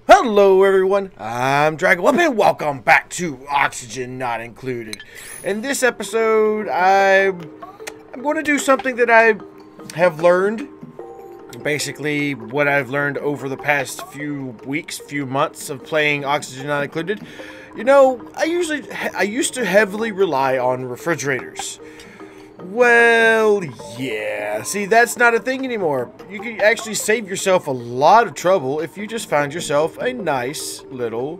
Hello everyone, I'm Dragon and welcome back to Oxygen Not Included. In this episode, I'm going to do something that I have learned. Basically, what I've learned over the past few weeks, few months of playing Oxygen Not Included. You know, I used to heavily rely on refrigerators. Well, yeah. See, that's not a thing anymore. You can actually save yourself a lot of trouble if you just find yourself a nice little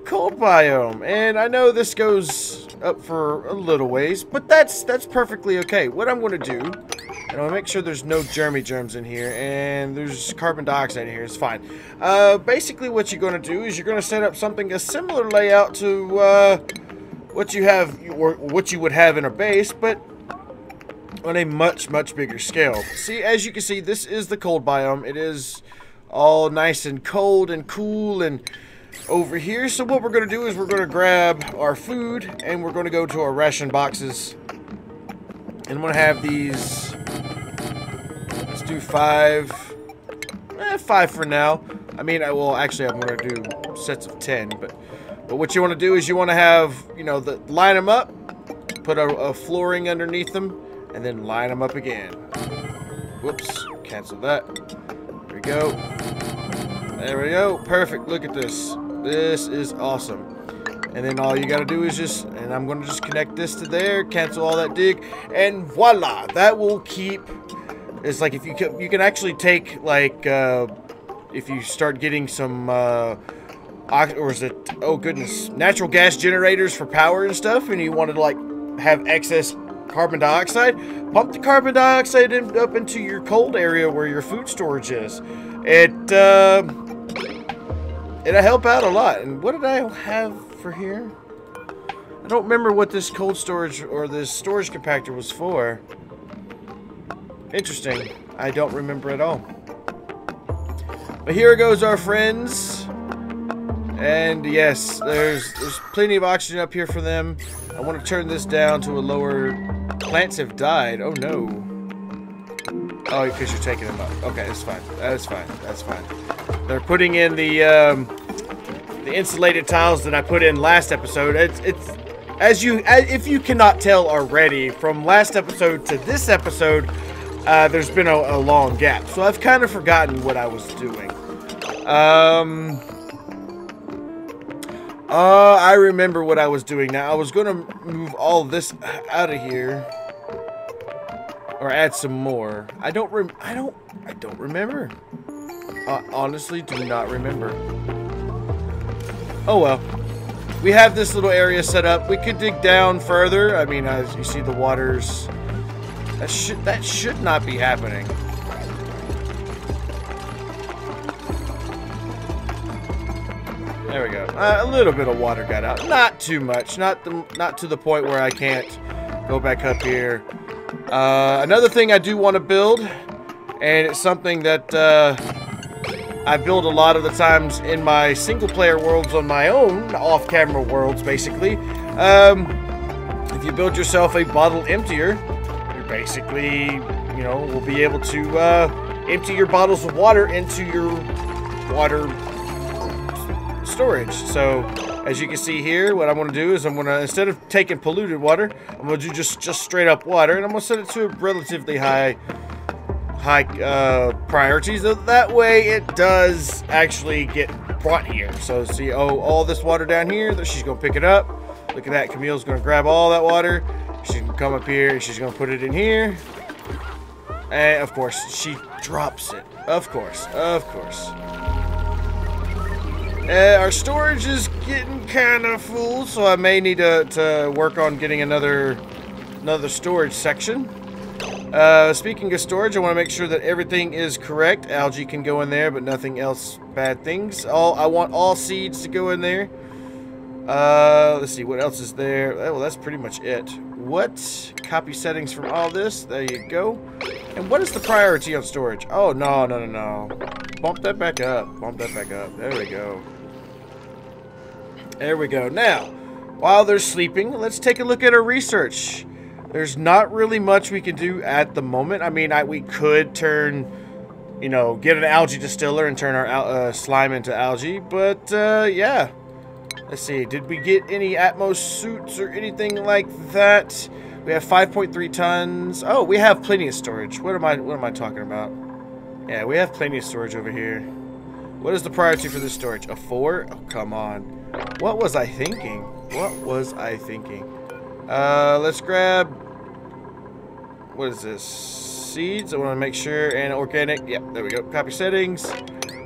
cold biome. And I know this goes up for a little ways, but that's perfectly okay. What I'm going to do, and I'm going to make sure there's no germs in here, and there's carbon dioxide in here. It's fine. Basically, what you're going to do is you're going to set up something a similar layout to what you have, or what you would have in a base, but on a much bigger scale. See, as you can see, this is the cold biome. It is all nice and cold and cool and over here. So what we're going to do is we're going to grab our food and we're going to go to our ration boxes. And I'm going to have these. Let's do 5. 5 for now. I mean, well, actually, I'm going to do sets of 10. But what you want to do is you want to have, you know, line them up, put a flooring underneath them, and then line them up again. Whoops, cancel that. There we go. There we go. Perfect. Look at this. This is awesome. And then all you gotta do is and I'm gonna just connect this to there, cancel all that dig, and voila! That will keep. It's like if you can actually take, like, if you start getting some or is it, oh goodness, natural gas generators for power and stuff, and you wanted to, like, have excess carbon dioxide, pump the carbon dioxide up into your cold area where your food storage is. It'll help out a lot. And what did I have for here? I don't remember what this cold storage or this storage compactor was for. Interesting. I don't remember at all. But here goes our friends. And yes, there's plenty of oxygen up here for them. I want to turn this down to a lower. Plants have died. Oh no. Oh, because you're taking them up. Okay, that's fine. That's fine. That's fine. They're putting in the insulated tiles that I put in last episode. It's if you cannot tell already, from last episode to this episode, there's been a long gap. So I've kind of forgotten what I was doing. I remember what I was doing now. I was going to move all this out of here. Or add some more. I don't remember. Honestly, do not remember. Oh well. We have this little area set up. We could dig down further. I mean, as you see, the waters. That should not be happening. There we go. A little bit of water got out. Not too much. Not to the point where I can't go back up here. Another thing I do want to build, and it's something that I build a lot of the times in my single-player worlds on my own, off-camera worlds, basically. If you build yourself a bottle emptier, you basically, you know, will be able to empty your bottles of water into your water storage. So, as you can see here, what I'm going to do is I'm going to, instead of taking polluted water, I'm going to do just straight up water, and I'm going to set it to a relatively high priority, so that way it does actually get brought here. So see, oh, all this water down here, she's going to pick it up. Look at that, Camille's going to grab all that water. She's going to come up here, and she's going to put it in here. And, of course, she drops it. Of course. Our storage is getting kind of full, so I may need to work on getting another storage section. Speaking of storage, I want to make sure that everything is correct. Algae can go in there, but nothing else bad things. I want all seeds to go in there. Let's see, what else is there? Well, that's pretty much it. What? Copy settings from all this. There you go. And what is the priority on storage? Oh, no. Bump that back up. There we go. There we go. Now, while they're sleeping, let's take a look at our research. There's not really much we can do at the moment. I mean, we could turn you know, get an algae distiller and turn our slime into algae. But, yeah. Let's see. Did we get any Atmos suits or anything like that? We have 5.3 tons. Oh, we have plenty of storage. What am I talking about? Yeah, we have plenty of storage over here. What is the priority for this storage? A 4? Oh, come on. What was I thinking? What was I thinking? Let's grab... What is this? Seeds. I want to make sure. And organic. Yep, there we go. Copy settings.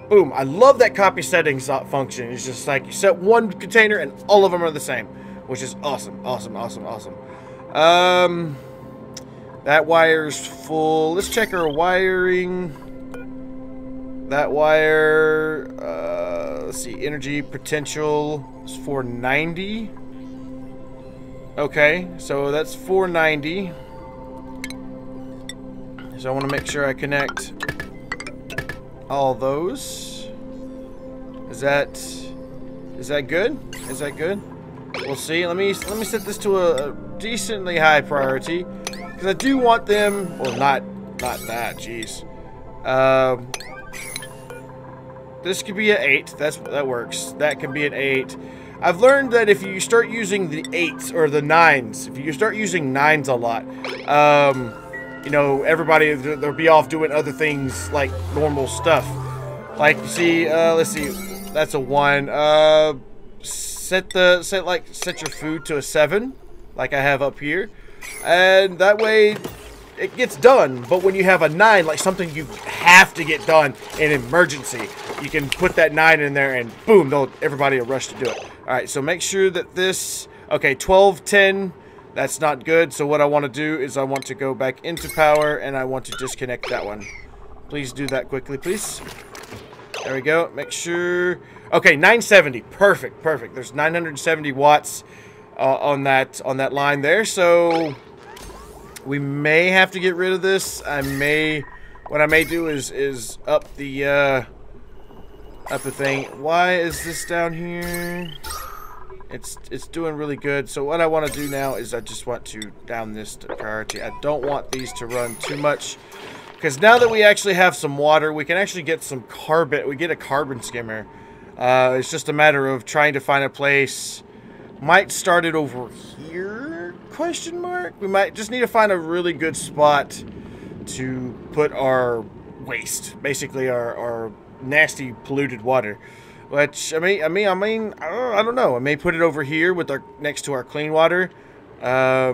Boom. I love that copy settings function. It's just like you set one container and all of them are the same. Which is awesome. Awesome, awesome, awesome. That wire's full. Let's check our wiring. That wire, let's see, energy potential is 490. Okay, so that's 490. So I want to make sure I connect all those. Is that good? Is that good? We'll see. Let me set this to a decently high priority because I do want them. Well, not that. Jeez. This could be an 8. That works. That can be an 8. I've learned that if you start using the 8s or the 9s, if you start using 9s a lot, you know, everybody they'll be off doing other things like normal stuff. Like you see, let's see, that's a 1. Set your food to a 7, like I have up here, and that way it gets done. But when you have a 9, like something you have to get done in emergency, you can put that 9 in there and boom, everybody will rush to do it. Alright, so make sure that this, okay, 12, 10, that's not good. So what I want to do is I want to go back into power and I want to disconnect that one. Please do that quickly, please. There we go. Make sure, okay, 970, perfect, perfect. There's 970 watts on that line there. So we may have to get rid of this. What I may do is up the thing. Why is this down here? It's doing really good. So what I want to do now is I just want to down this to priority. I don't want these to run too much because now that we actually have some water, we can actually get some carbon. We get a carbon skimmer. It's just a matter of trying to find a place. Might start it over here? Question mark. We might just need to find a really good spot to put our waste, basically our nasty polluted water. Which I mean, I don't know. I may put it over here with next to our clean water. I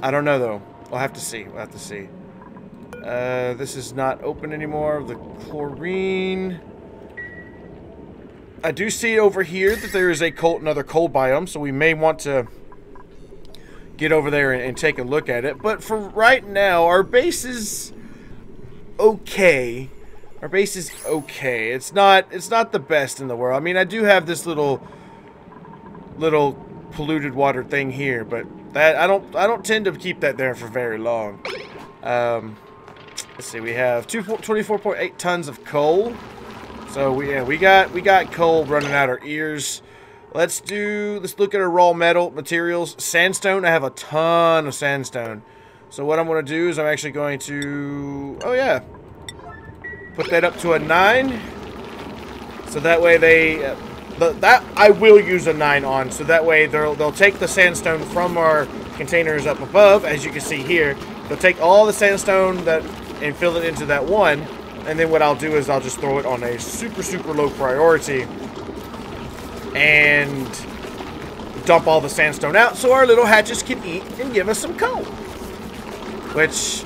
don't know though. We'll have to see. We'll have to see. This is not open anymore. The chlorine. I do see over here that there is another cold biome, so we may want to get over there and take a look at it. But for right now, our base is okay. Our base is okay. It's not the best in the world. I mean, I do have this little polluted water thing here, but that I don't tend to keep that there for very long. Let's see. We have 24.8 tons of coal. So we got coal running out our ears. Let's look at our raw materials. Sandstone. I have a ton of sandstone. So what I'm going to do is I'm actually going to, oh yeah, put that up to a 9. So that way that I will use a 9 on. So that way they'll take the sandstone from our containers up above, as you can see here. They'll take all the sandstone and fill it into that 1. And then what I'll do is I'll just throw it on a super low priority and dump all the sandstone out so our little hatches can eat and give us some coal. Which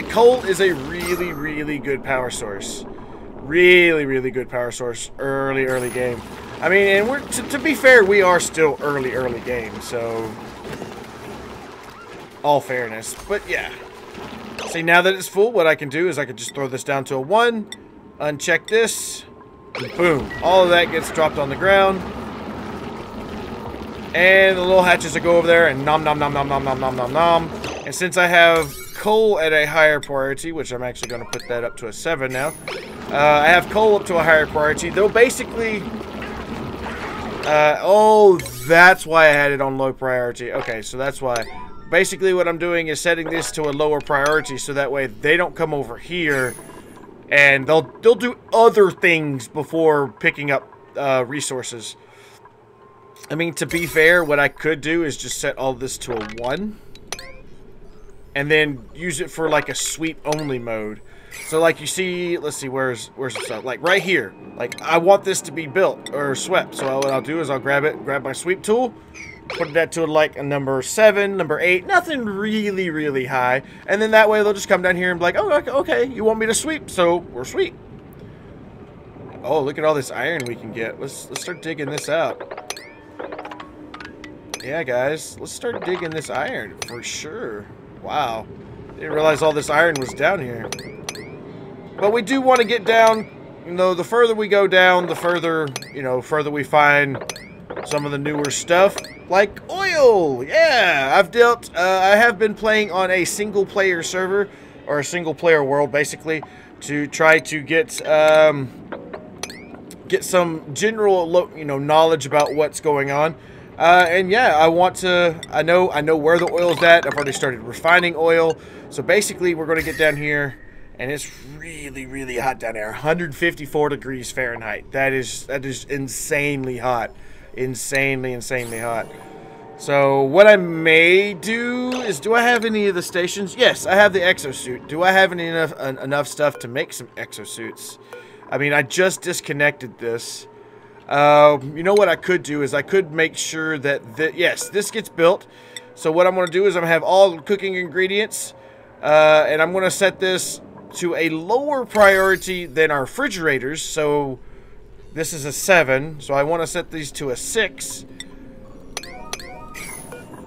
coal is a really good power source. Really good power source early game. I mean, and we're to be fair, we are still early game, so all fairness. But yeah. See, now that it's full, what I can do is I can just throw this down to a 1, uncheck this, and boom. All of that gets dropped on the ground. And the little hatches will go over there and nom. And since I have coal at a higher priority, which I'm actually going to put that up to a 7 now. I have coal up to a higher priority. They'll basically... oh, that's why I had it on low priority. Okay, so that's why... Basically what I'm doing is setting this to a lower priority so that way they don't come over here and they'll do other things before picking up resources. I mean, to be fair, what I could do is just set all this to a 1. And then use it for like a sweep only mode. So like you see, let's see, where's the stuff? Like right here. Like I want this to be built or swept. So what I'll do is I'll grab my sweep tool, put that to like a number 7, number 8, nothing really high. And then that way they'll just come down here and be like, oh, okay, you want me to sweep, so we're sweep. Oh, look at all this iron we can get. Let's start digging this out. Yeah, guys, let's start digging this iron for sure. Wow, didn't realize all this iron was down here. But we do want to get down, you know, the further we go down, the further, you know, further we find some of the newer stuff, like oil. Yeah, I have been playing on a single player server, or a single player world, basically, to try to get some general, you know, knowledge about what's going on. And yeah, I know where the oil's at. I've already started refining oil. So basically, we're going to get down here, and it's really hot down there. 154 degrees Fahrenheit. That is insanely hot. Insanely hot. So what I may do is, do I have any of the stations? Yes, I have the exosuit. Do I have enough stuff to make some exosuits? I mean, I just disconnected this. You know what I could do is I could make sure that, yes, this gets built. So what I'm going to do is I'm going to have all the cooking ingredients, and I'm going to set this to a lower priority than our refrigerators. So this is a 7, so I want to set these to a 6.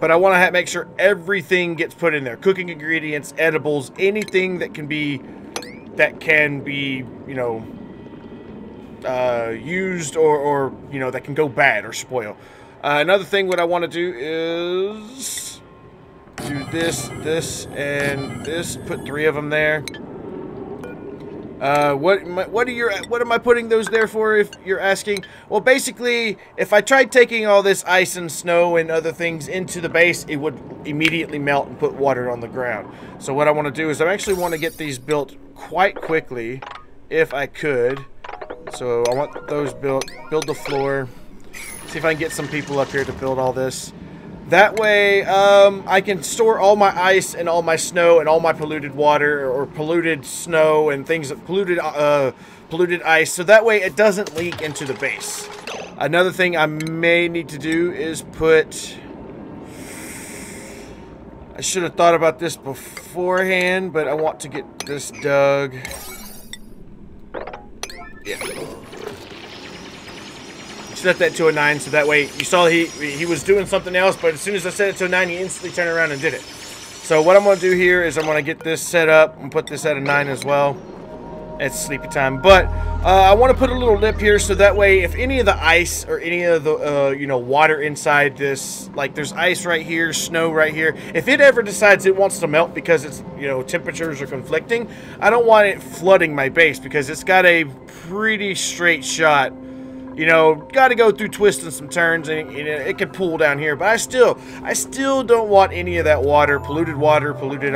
But I want to make sure everything gets put in there. Cooking ingredients, edibles, anything that can be, you know, used or you know, that can go bad or spoil. Another thing what I want to do is do this and this, put 3 of them there. What am I putting those there for, if you're asking? Well, basically, if I tried taking all this ice and snow and other things into the base, it would immediately melt and put water on the ground. So what I want to do is I actually want to get these built quite quickly, if I could. So I want those build the floor. See if I can get some people up here to build all this. That way, I can store all my ice and all my snow and all my polluted water or polluted snow and things that polluted ice. So that way it doesn't leak into the base. Another thing I may need to do is put... I should have thought about this beforehand, but I want to get this dug. Yeah. Set that to a 9, so that way you saw he was doing something else, but as soon as I set it to a 9, he instantly turned around and did it. So what I'm going to do here is I'm going to get this set up and put this at a 9 as well. It's sleepy time, but I want to put a little lip here so that way if any of the ice or any of the you know, water inside this, like there's ice right here, snow right here, if it ever decides it wants to melt because it's, you know, temperatures are conflicting, I don't want it flooding my base because it's got a pretty straight shot. You know, got to go through twists and some turns, and it can pool down here. But I still don't want any of that water, polluted, water or polluted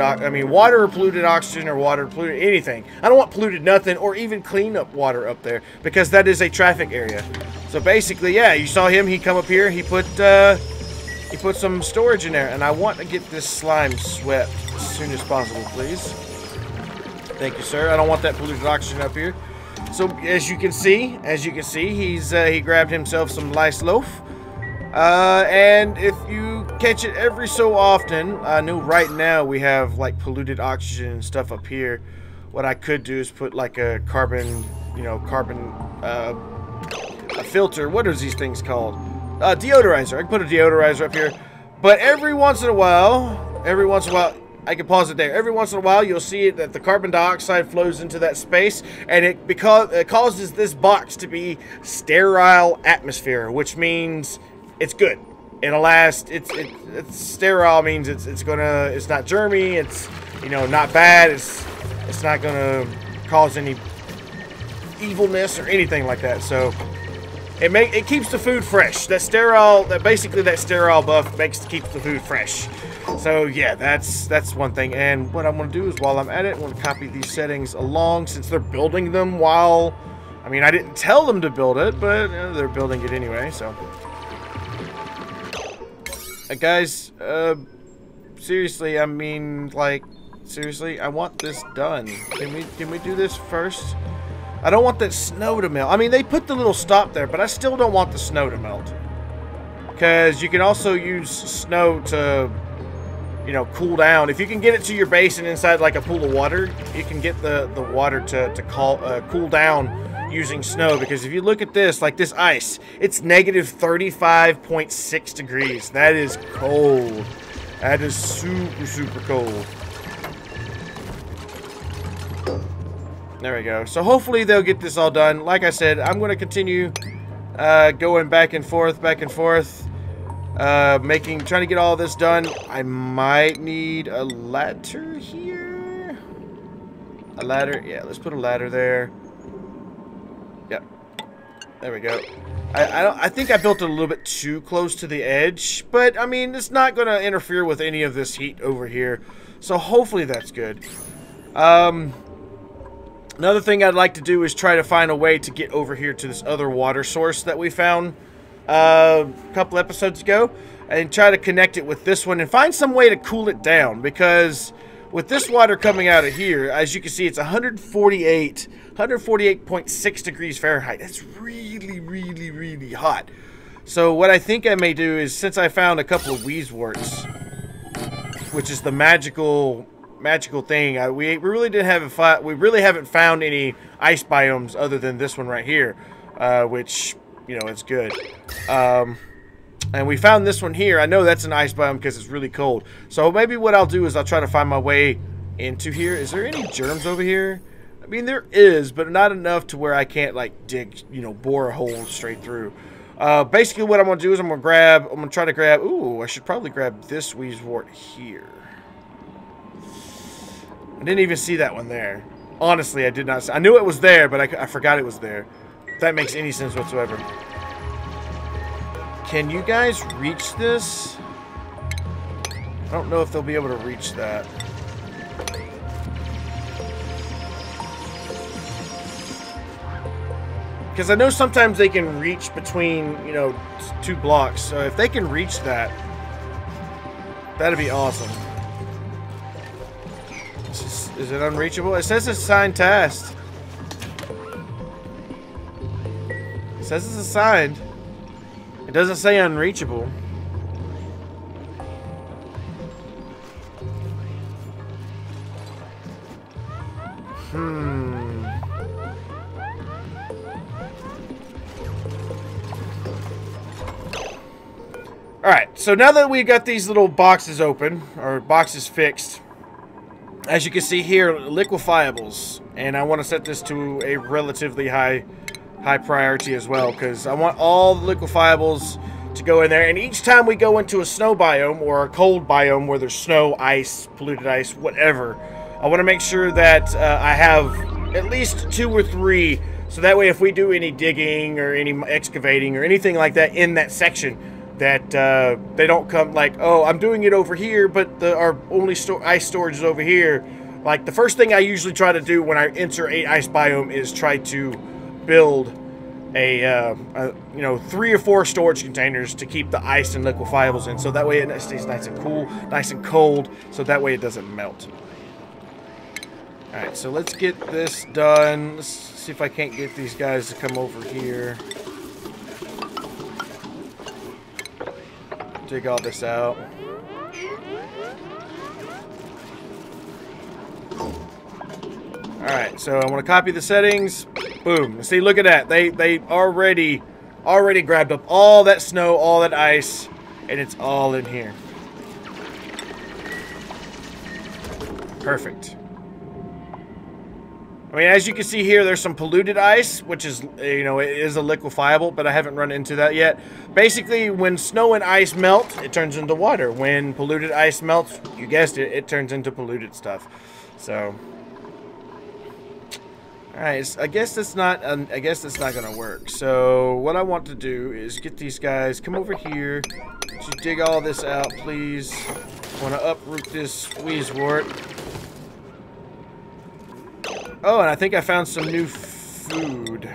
oxygen or water polluted anything. I don't want polluted nothing or even clean up water up there because that is a traffic area. So basically, yeah, you saw him. He come up here. He put some storage in there, and I want to get this slime swept as soon as possible, please. Thank you, sir. I don't want that polluted oxygen up here. So as you can see, he grabbed himself some lice loaf. And if you catch it every so often, I know right now we have like polluted oxygen and stuff up here. What I could do is put like a carbon, a filter. What are these things called? Deodorizer. I can put a deodorizer up here. But every once in a while, I can pause it there. Every once in a while, you'll see that the carbon dioxide flows into that space, and it causes this box to be sterile atmosphere, which means it's good. It'll last. It's sterile means it's not germy. It's, you know, not bad. It's not gonna cause any evilness or anything like that. So It keeps the food fresh. That sterile buff keeps the food fresh. So yeah, that's one thing. And what I'm gonna do is while I'm at it, I'm gonna copy these settings along since they're building them while. I mean, I didn't tell them to build it, but they're building it anyway. So, guys, seriously, I mean, like, seriously, I want this done. Can we do this first? I don't want that snow to melt. I mean, they put the little stop there, but I still don't want the snow to melt. Because you can also use snow to, you know, cool down. If you can get it to your base and inside like a pool of water, you can get the water to cool down using snow. Because if you look at this, like this ice, it's negative 35.6 degrees. That is cold. That is super, super cold. There we go. So hopefully they'll get this all done. Like I said, I'm going to continue going back and forth, trying to get all this done. I might need a ladder here. A ladder? Yeah, let's put a ladder there. Yep. There we go. I think I built it a little bit too close to the edge, but I mean, it's not going to interfere with any of this heat over here. So hopefully that's good. Another thing I'd like to do is try to find a way to get over here to this other water source that we found a couple episodes ago, and try to connect it with this one and find some way to cool it down, because with this water coming out of here, as you can see, it's 148.6 degrees Fahrenheit. That's really, really, really hot. So what I think I may do is, since I found a couple of wheezeworts, which is the magical thing, we really haven't found any ice biomes other than this one right here, which, you know, it's good. And we found this one here. I know that's an ice biome because it's really cold. So maybe what I'll do is I'll try to find my way into here. Is there any germs over here? I mean, there is, but not enough to where I can't, like, dig, you know, bore a hole straight through. Basically what I'm going to do is I'm going to try to grab, ooh, I should probably grab this wheezewort here. I didn't even see that one there. Honestly, I did not see. I knew it was there, but I forgot it was there. If that makes any sense whatsoever. Can you guys reach this? I don't know if they'll be able to reach that. Because I know sometimes they can reach between, you know, 2 blocks. So if they can reach that, that'd be awesome. Is it unreachable? It says it's assigned task. It says it's assigned. It doesn't say unreachable. Alright, so now that we got these little boxes open, or boxes fixed, as you can see here, liquefiables, and I want to set this to a relatively high priority as well, because I want all the liquefiables to go in there. And each time we go into a snow biome or a cold biome where there's snow, ice, polluted ice, whatever, I want to make sure that I have at least 2 or 3, so that way if we do any digging or any excavating or anything like that in that section, that they don't come like, oh, I'm doing it over here, but our only ice storage is over here. Like, the first thing I usually try to do when I enter a ice biome is try to build a you know, 3 or 4 storage containers to keep the ice and liquefiables in, so that way it stays nice and cool, nice and cold, so that way it doesn't melt. Alright, so let's get this done. Let's see if I can't get these guys to come over here. Dig all this out. Alright, so I'm going to copy the settings. Boom. See, look at that. They already grabbed up all that snow, all that ice, and it's all in here. Perfect. I mean, as you can see here, there's some polluted ice, which is, you know, it is a liquefiable, but I haven't run into that yet. Basically, when snow and ice melt, it turns into water. When polluted ice melts, you guessed it, it turns into polluted stuff. So, Alright, I guess that's not gonna work. So what I want to do is get these guys, come over here. Just dig all this out, please. Want to uproot this Wheezewort. Oh, and I think I found some new food.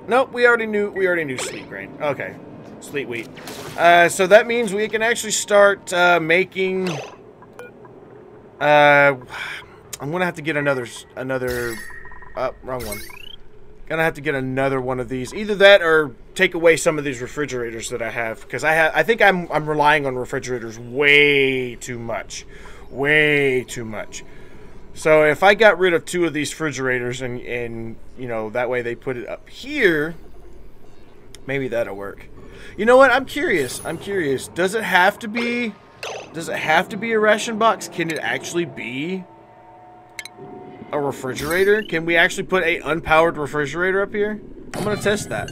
Nope, we already knew sweet grain. Okay, sweet wheat. So that means we can actually start making. I'm gonna have to get another. Wrong one. Gonna have to get another one of these. Either that or take away some of these refrigerators that I have, because I think I'm relying on refrigerators way too much. Way too much. So if I got rid of 2 of these refrigerators and you know, that way they put it up here, maybe that'll work. You know what? I'm curious. Does it have to be a ration box? Can it actually be a refrigerator? Can we actually put a unpowered refrigerator up here? I'm gonna test that.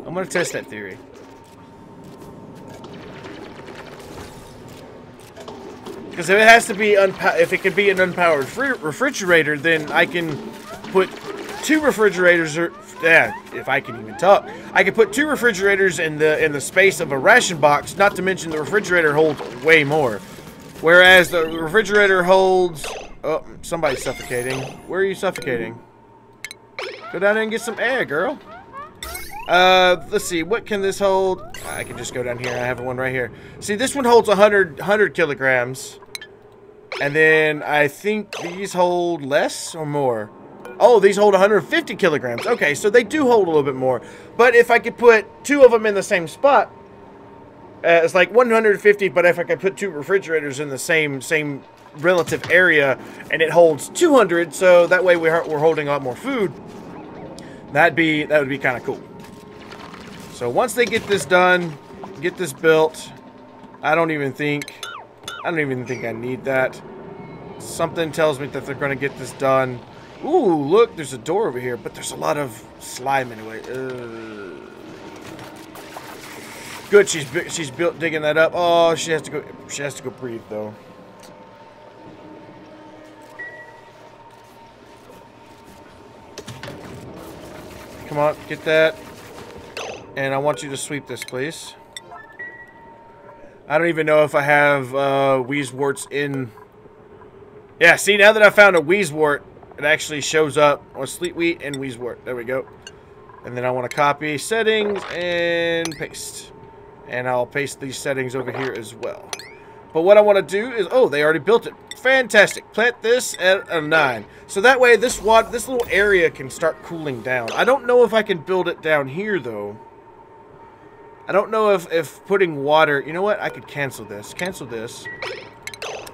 I'm gonna test that theory. Because if it has to be if it could be an unpowered refrigerator, then I can put 2 refrigerators. If I can even talk, I can put 2 refrigerators in the space of a ration box. Not to mention the refrigerator holds way more, whereas the refrigerator holds. Oh, somebody's suffocating. Where are you suffocating? Go down there and get some air, girl. Let's see. What can this hold? I can just go down here. I have one right here. See, this one holds 100 kilograms. And then I think these hold less or more. Oh, these hold 150 kilograms. Okay, so they do hold a little bit more. But if I could put 2 of them in the same spot, it's like 150. But if I could put 2 refrigerators in the same relative area, and it holds 200, so that way we're holding a lot more food. That would be kind of cool. So once they get this done, get this built, I don't even think I need that. Something tells me that they're going to get this done. Ooh, look, there's a door over here, but there's a lot of slime anyway. Good, she's built digging that up. Oh, she has to go breathe though. Come on, get that. And I want you to sweep this, please. I don't even know if I have Wheezeworts in. Yeah, see, now that I found a Wheezewort, it actually shows up on Sleet Wheat and Wheezewort. There we go. And then I want to copy settings and paste. And I'll paste these settings over here as well. But what I want to do is, oh, they already built it. Fantastic. Plant this at a 9. So that way this little area can start cooling down. I don't know if I can build it down here, though. I don't know if putting water... You know what? I could cancel this. Cancel this.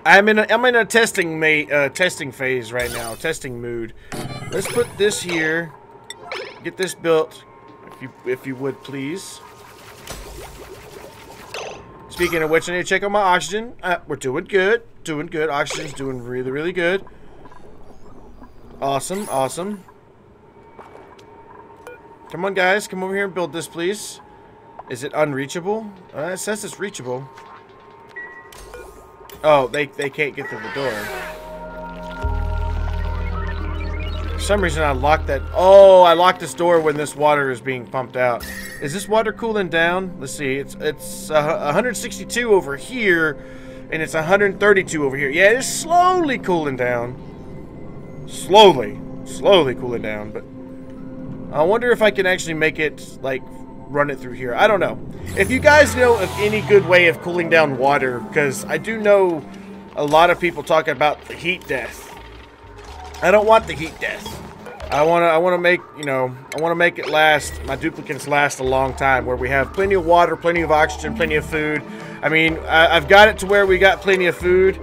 I'm in a testing phase right now. Testing mood. Let's put this here. Get this built. If you would, please. Speaking of which, I need to check on my oxygen. We're doing good. Doing good. Oxygen's doing really, really good. Awesome. Awesome. Come on, guys. Come over here and build this, please. Is it unreachable? It says it's reachable. Oh, they can't get through the door. For some reason, I locked that. Oh, I locked this door when this water is being pumped out. Is this water cooling down? Let's see. It's 162 over here, and it's 132 over here. Yeah, it's slowly cooling down. Slowly cooling down. But I wonder if I can actually make it like run it through here. I don't know. If you guys know of any good way of cooling down water, because I do know a lot of people talk about the heat death. I don't want the heat death. I want to make, you know, I want to make it last, my duplicates last a long time, where we have plenty of water, plenty of oxygen, plenty of food. I mean, I've got it to where we got plenty of food.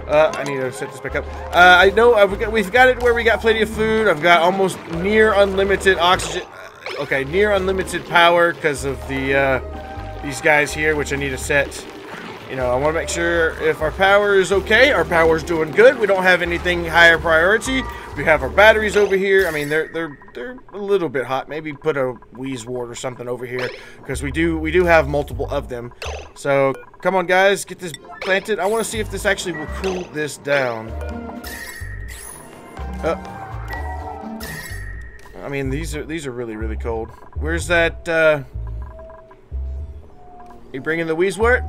I need to set this back up. I know we've got it where we got plenty of food. I've got almost near unlimited oxygen. Okay, near unlimited power because of the these guys here, which I need to set. You know, I want to make sure if our power is okay, our power's doing good. We don't have anything higher priority. We have our batteries over here. I mean, they're a little bit hot. Maybe put a Wheezewort or something over here because we do have multiple of them. So come on, guys, get this planted. I want to see if this actually will cool this down. mean, these are really, really cold. Where's that, you bringing the Wheezewort?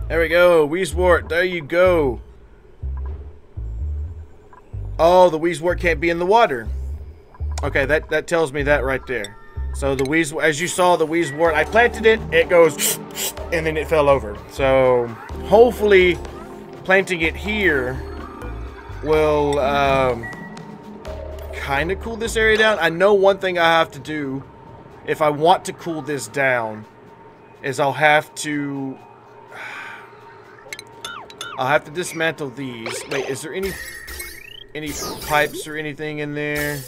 There we go, Wheezewort, there you go. Oh, the Wheezewort can't be in the water. Okay, that tells me that right there. So the Wheezewort, as you saw, the Wheezewort, I planted it, it goes, and then it fell over. So hopefully planting it here will kind of cool this area down. I know one thing I have to do if I want to cool this down is I'll have to dismantle these. Wait, is there any pipes or anything in there?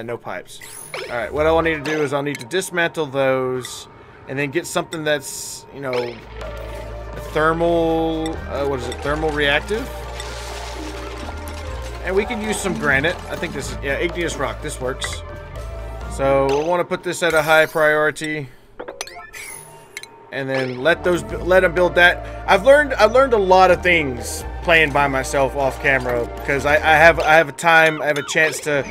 No pipes. Alright, what I'll need to do is I'll need to dismantle those and then get something that's, you know, thermal, what is it, thermal reactive? And we can use some granite. I think this is, yeah, igneous rock, this works. So we'll want to put this at a high priority. And then let them build that. I've learned a lot of things playing by myself off camera because I have a chance to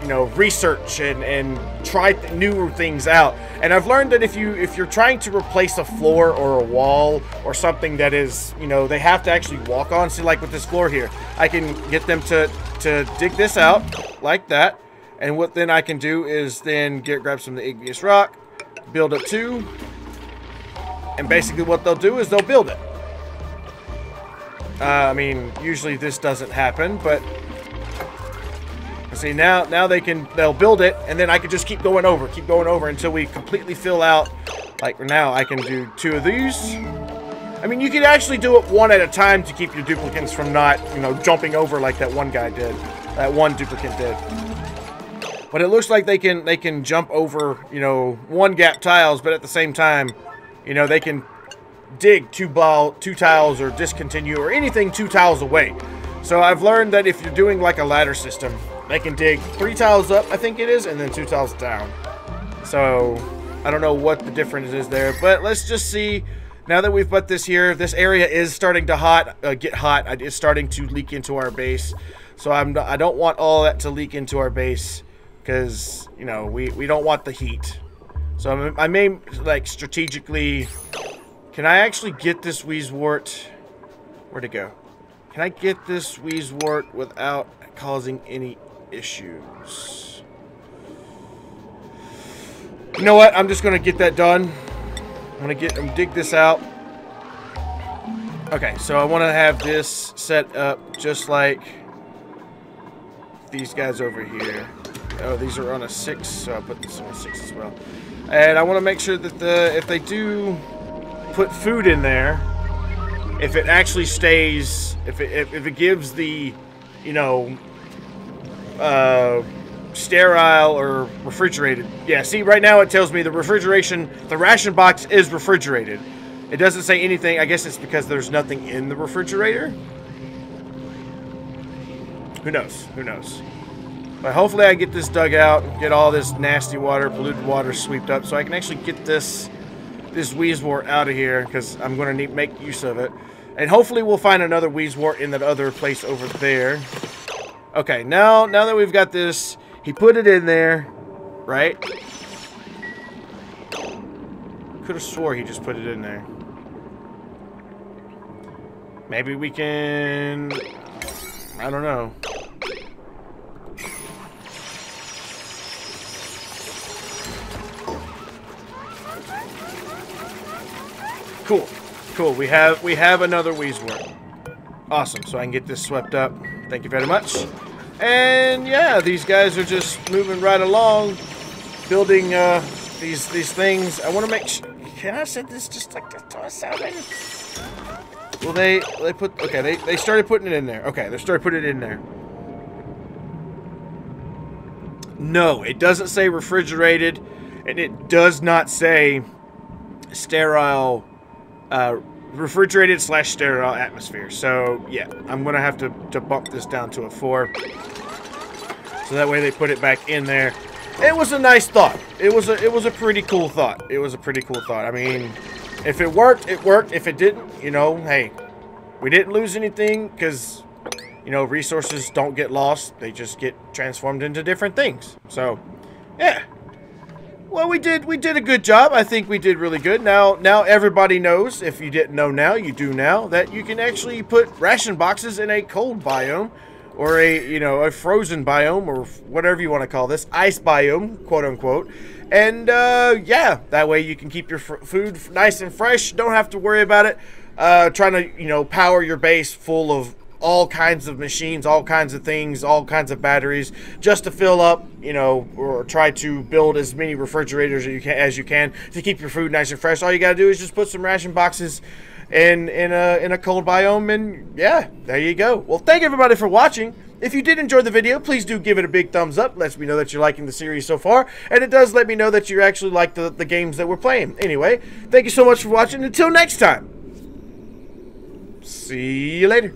you know, research and try new things out. And I've learned that if you're trying to replace a floor or a wall or something that is, you know, they have to actually walk on. See, like with this floor here, I can get them to dig this out like that. And what then I can do is then grab some of the igneous rock, build up two, and basically what they'll do is they'll build it. I mean, usually this doesn't happen, but see, now they'll build it, and then I can just keep going over until we completely fill out. Like now, I can do two of these. I mean, you can actually do it one at a time to keep your duplicates from not, you know, jumping over like that one guy did. That one duplicate did. But it looks like they can jump over, you know, one gap tiles, but at the same time, you know, they can dig two tiles or discontinue or anything 2 tiles away. So I've learned that if you're doing like a ladder system, they can dig 3 tiles up, I think it is, and then 2 tiles down. So I don't know what the difference is there, but let's just see. Now that we've put this here, this area is starting to get hot. It's starting to leak into our base. So I don't want all that to leak into our base because, you know, we don't want the heat. So I may, like, strategically... Can I actually get this Wheezewort? Where'd it go? Can I get this Wheezewort without causing any issues? You know what? I'm just going to get that done. I'm going to dig this out. Okay, so I want to have this set up just like these guys over here. Oh, these are on a 6, so I'll put this on a 6 as well. And I want to make sure that if they do put food in there, if it actually stays, if it gives the, you know, sterile or refrigerated. Yeah, see, right now it tells me the ration box is refrigerated. It doesn't say anything. I guess it's because there's nothing in the refrigerator. Who knows? Who knows? But hopefully I get this dug out, get all this nasty water, polluted water swept up, so I can actually get this Wheezewort out of here, because I'm going to make use of it. And hopefully we'll find another Wheezewort in that other place over there. Okay, now that we've got this, he put it in there, right? Could have swore he just put it in there. Maybe we can... I don't know. Cool. Cool. We have another Wheezewort. Awesome. So I can get this swept up. Thank you very much. And yeah, these guys are just moving right along, building these things. I want to make sure. Can I set this just like this? Well, they put. Okay, they started putting it in there. Okay, they started putting it in there. No, it doesn't say refrigerated, and it does not say sterile. Refrigerated / sterile atmosphere. So yeah, I'm gonna have to bump this down to a 4, so that way they put it back in there. It was a nice thought. It was a pretty cool thought. It was a pretty cool thought. I mean, if it worked, it worked. If it didn't, you know, hey, we didn't lose anything because you know, resources don't get lost. They just get transformed into different things. So, yeah. Well, we did a good job. I think we did really good. Now everybody knows, if you didn't know now, you do now, that you can actually put ration boxes in a cold biome, or a frozen biome, or whatever you want to call this, ice biome, quote unquote. And yeah, that way you can keep your food nice and fresh. Don't have to worry about it trying to, power your base full of all kinds of machines, all kinds of things, all kinds of batteries, just to fill up, or try to build as many refrigerators as you can to keep your food nice and fresh. All you gotta do is just put some ration boxes in a cold biome, and yeah, there you go. Well, thank everybody for watching. If you did enjoy the video, please do give it a big thumbs up. Lets me know that you're liking the series so far, and it does let me know that you actually like the games that we're playing. Anyway, thank you so much for watching. Until next time, see you later.